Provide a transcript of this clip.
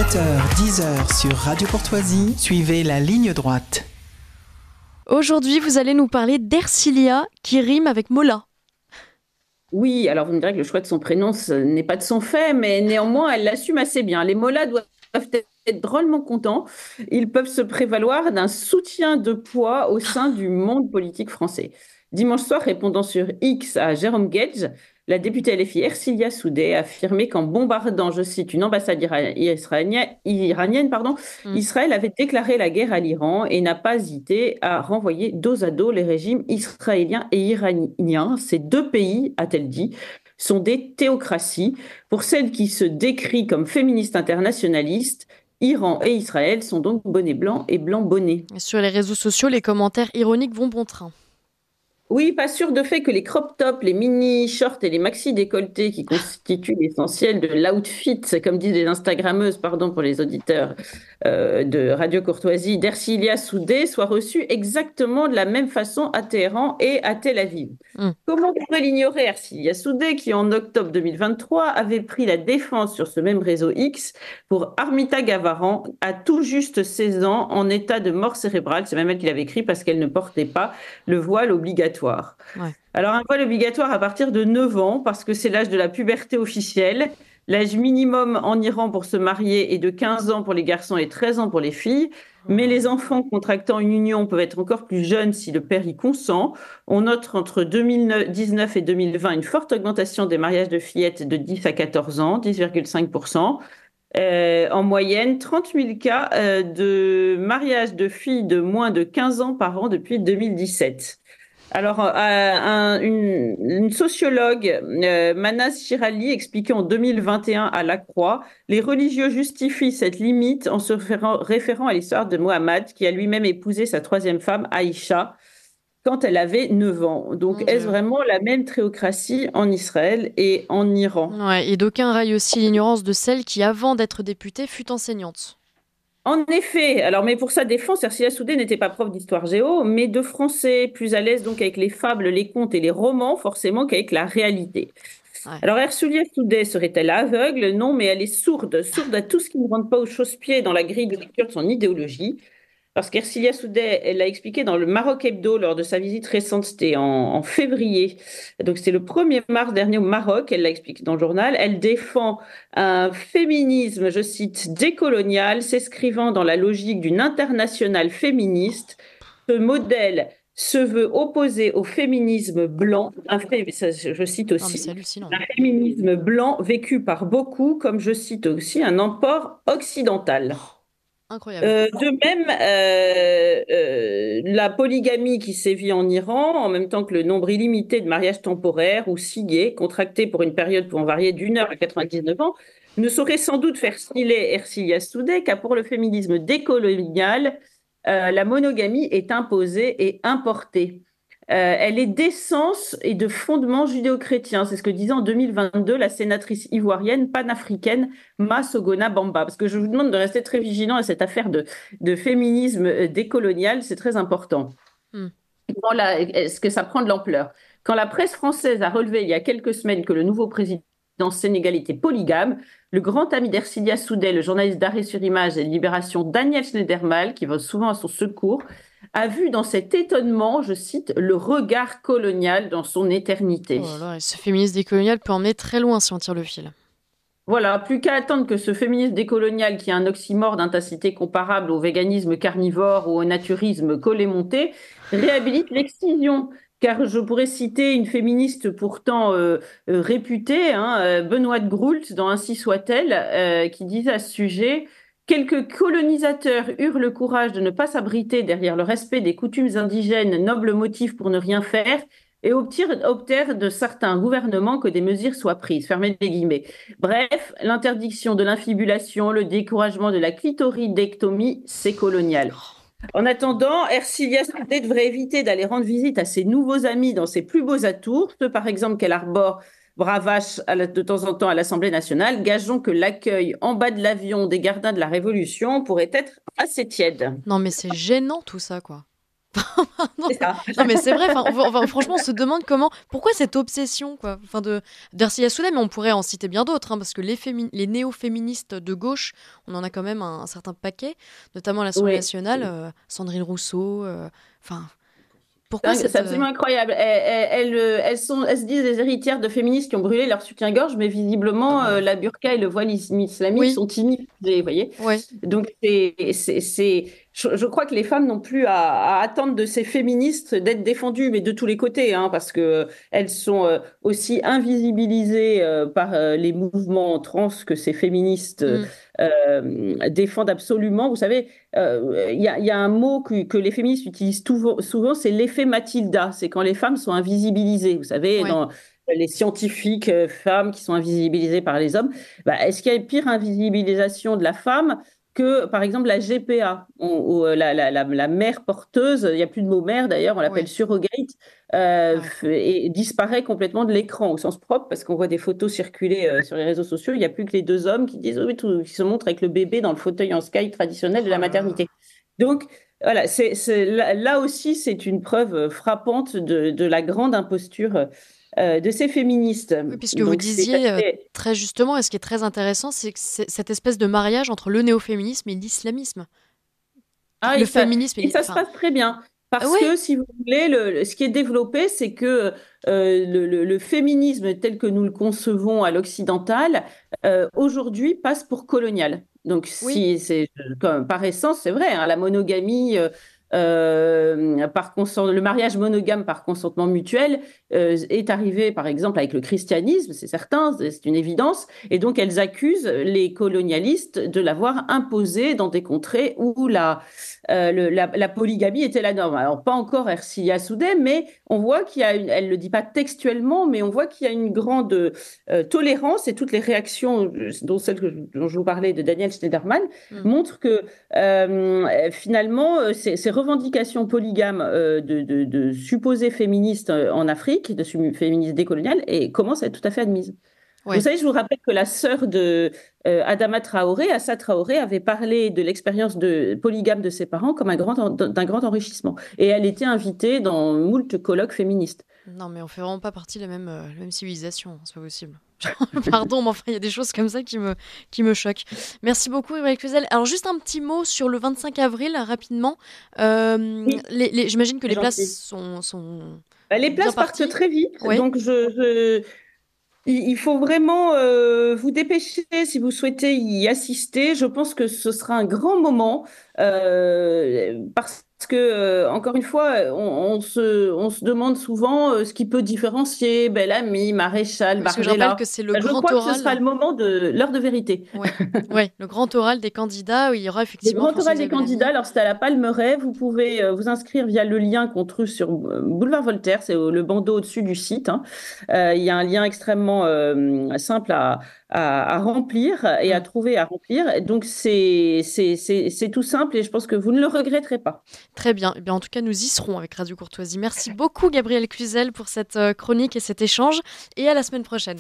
7h-10h sur Radio Courtoisie, suivez la ligne droite. Aujourd'hui, vous allez nous parler d'Ercilia, qui rime avec Mola. Oui, alors vous me direz que le choix de son prénom ce n'est pas de son fait, mais néanmoins, elle l'assume assez bien. Les Mollahs doivent être drôlement contents. Ils peuvent se prévaloir d'un soutien de poids au sein du monde politique français. Dimanche soir, répondant sur X à Jérôme Guedj, la députée LFI Ercilia Soudeh a affirmé qu'en bombardant, je cite, une ambassade iranienne, Israël avait déclaré la guerre à l'Iran et n'a pas hésité à renvoyer dos à dos les régimes israélien et iranien. Ces deux pays, a-t-elle dit, sont des théocraties. Pour celles qui se décrient comme féministes internationalistes, Iran et Israël sont donc bonnet blanc et blanc bonnet. Sur les réseaux sociaux, les commentaires ironiques vont bon train. Oui, pas sûr de fait que les crop tops, les mini shorts et les maxi décolletés qui constituent l'essentiel de l'outfit, comme disent les Instagrammeuses, pardon pour les auditeurs de Radio Courtoisie, d'Ercilia Soudeh, soient reçus exactement de la même façon à Téhéran et à Tel Aviv. Comment on pourrait l'ignorer, Ercilia Soudeh, qui en octobre 2023 avait pris la défense sur ce même réseau X pour Armita Gavaran, à tout juste 16 ans, en état de mort cérébrale. C'est même elle qui l'avait écrit parce qu'elle ne portait pas le voile obligatoire. Ouais. Alors, un voile obligatoire à partir de 9 ans, parce que c'est l'âge de la puberté officielle. L'âge minimum en Iran pour se marier est de 15 ans pour les garçons et 13 ans pour les filles. Mais les enfants contractant une union peuvent être encore plus jeunes si le père y consent. On note entre 2019 et 2020 une forte augmentation des mariages de fillettes de 10 à 14 ans, 10,5%. En moyenne, 30 000 cas de mariage de filles de moins de 15 ans par an depuis 2017. Alors, une sociologue, Manas Shirali, expliquait en 2021 à La Croix, les religieux justifient cette limite en se référant à l'histoire de Mohammed, qui a lui-même épousé sa troisième femme, Aïcha, quand elle avait 9 ans. Donc, est-ce vraiment la même théocratie en Israël et en Iran ? Ouais, et d'aucuns raillent aussi l'ignorance de celle qui, avant d'être députée, fut enseignante. En effet, alors mais pour sa défense, Ercilia Soudeh n'était pas prof d'histoire géo, mais de français, plus à l'aise donc avec les fables, les contes et les romans, forcément qu'avec la réalité. Ouais. Alors Ercilia Soudeh serait-elle aveugle ? Non, mais elle est sourde à tout ce qui ne rentre pas au chausse-pied dans la grille de lecture de son idéologie. Parce qu'Ercilia Soudeh, elle l'a expliqué dans le Maroc Hebdo lors de sa visite récente, c'était en février. Donc c'est le 1er mars dernier au Maroc, elle l'a expliqué dans le journal. Elle défend un féminisme, je cite, décolonial, s'inscrivant dans la logique d'une internationale féministe. Ce modèle se veut opposé au féminisme blanc, je cite aussi, un féminisme blanc vécu par beaucoup, comme je cite aussi, un emport occidental. Incroyable. De même, la polygamie qui sévit en Iran, en même temps que le nombre illimité de mariages temporaires ou sigués, contractés pour une période pouvant varier d'1 heure à 99 ans, ne saurait sans doute faire filer Ercilia Soudeh, car pour le féminisme décolonial, la monogamie est imposée et importée. Elle est d'essence et de fondement judéo-chrétien. C'est ce que disait en 2022 la sénatrice ivoirienne panafricaine Masogona Bamba. Parce que je vous demande de rester très vigilant à cette affaire de féminisme décolonial, c'est très important. Est-ce que ça prend de l'ampleur ? Quand la presse française a relevé il y a quelques semaines que le nouveau président sénégalais était polygame, le grand ami d'Ercilia Soudeh, le journaliste d'Arrêt sur Image et de Libération Daniel Schneidermal, qui va souvent à son secours, a vu dans cet étonnement, je cite, le regard colonial dans son éternité. Oh là là, ce féminisme décolonial peut emmener très loin si on tire le fil. Voilà, plus qu'à attendre que ce féminisme décolonial, qui est un oxymore d'intensité comparable au véganisme carnivore ou au naturisme collé-monté, réhabilite l'excision. Car je pourrais citer une féministe pourtant réputée, Benoît Groult, dans Ainsi soit-elle, qui disait à ce sujet « Quelques colonisateurs eurent le courage de ne pas s'abriter derrière le respect des coutumes indigènes, noble motif pour ne rien faire, et obtèrent de certains gouvernements que des mesures soient prises. » Fermez les guillemets. Bref, l'interdiction de l'infibulation, le découragement de la clitoridectomie, c'est colonial. En attendant, Ercilia Soudeh devrait éviter d'aller rendre visite à ses nouveaux amis dans ses plus beaux atours, ceux par exemple qu'elle arbore bravache de temps en temps à l'Assemblée nationale. Gageons que l'accueil en bas de l'avion des gardiens de la Révolution pourrait être assez tiède. Non mais c'est gênant tout ça, quoi. Non, C'est ça. non, mais c'est vrai, franchement, on se demande pourquoi cette obsession, quoi, d'Ercilia Soudet, mais on pourrait en citer bien d'autres, hein, parce que les néo-féministes de gauche, on en a quand même un certain paquet, notamment à l'Assemblée Oui. nationale, Sandrine Rousseau, pourquoi C'est absolument incroyable. Elles se disent des héritières de féministes qui ont brûlé leur soutien-gorge, mais visiblement, la burqa et le voile islamique Oui, sont inhibités, vous voyez. ouais, Donc, je crois que les femmes n'ont plus à attendre de ces féministes d'être défendues, mais de tous les côtés, hein, parce que elles sont aussi invisibilisées par les mouvements trans que ces féministes mm, défendent absolument. Vous savez, il y a un mot que les féministes utilisent souvent, c'est l'effet Mathilda. C'est quand les femmes sont invisibilisées. Vous savez, ouais, dans les scientifiques femmes qui sont invisibilisées par les hommes, est-ce qu'il y a une pire invisibilisation de la femme que, par exemple, la GPA, ou la mère porteuse, il n'y a plus de mot mère d'ailleurs, on l'appelle ouais, surrogate, ouais. et disparaît complètement de l'écran au sens propre, parce qu'on voit des photos circuler sur les réseaux sociaux, il n'y a plus que les deux hommes qui disent, oui, qui se montrent avec le bébé dans le fauteuil en sky traditionnel de Oh la là là. maternité. Donc, voilà, là aussi, c'est une preuve frappante de la grande imposture de ces féministes. Oui, puisque vous Donc, c'est disiez assez... très justement, et ce qui est très intéressant, c'est que c'est cette espèce de mariage entre le néo-féminisme et l'islamisme. Ah, Le féminisme et ça se passe très bien. Parce ouais, que, si vous voulez, ce qui est développé, c'est que le féminisme tel que nous le concevons à l'occidental, aujourd'hui, passe pour colonial. Donc, oui, si c'est par essence, c'est vrai, hein, la monogamie, le mariage monogame par consentement mutuel est arrivé, par exemple, avec le christianisme, c'est certain, c'est une évidence. Et donc, elles accusent les colonialistes de l'avoir imposé dans des contrées où la polygamie était la norme. Alors, pas encore Ercilia Soudet, mais on voit elle ne le dit pas textuellement, mais on voit qu'il y a une grande tolérance, et toutes les réactions, dont celle dont je vous parlais de Daniel Schneiderman, mm, montrent que finalement, ces revendications polygames de supposées féministes en Afrique, féministes décoloniales, et commencent à être tout à fait admises. Vous ouais. savez, je vous rappelle que la sœur de Adama Traoré, Assa Traoré, avait parlé de l'expérience de polygame de ses parents comme d'un grand enrichissement. Et elle était invitée dans moult colloques féministes. Non, mais on fait vraiment pas partie de la même civilisation, c'est pas possible. Pardon, mais enfin, il y a des choses comme ça qui me choquent. Merci beaucoup, Gabriel Cluzel. Alors, juste un petit mot sur le 25 avril, rapidement. Oui, J'imagine que c'est les places gentil. sont Les bien places partent parties. très vite, Oui, donc il faut vraiment vous dépêcher si vous souhaitez y assister. Je pense que ce sera un grand moment parce que, encore une fois, on se demande souvent ce qui peut différencier Bellamy, Maréchal, parce que je rappelle Bardella. que c'est le Je grand crois que ce sera oral. le moment de l'heure de vérité. Ouais, ouais, le grand oral des candidats où il y aura Le effectivement grand oral des Françoise candidats, Bellamy. alors c'est à la Palmeraie, vous pouvez vous inscrire via le lien qu'on trouve sur Boulevard Voltaire, c'est le bandeau au-dessus du site, hein. Il y a un lien extrêmement simple à remplir et à Mm. trouver à remplir. Donc c'est tout simple et je pense que vous ne le regretterez pas. Très bien. Eh bien. En tout cas, nous y serons avec Radio Courtoisie. Merci beaucoup, Gabriel Cluzel, pour cette chronique et cet échange. Et à la semaine prochaine.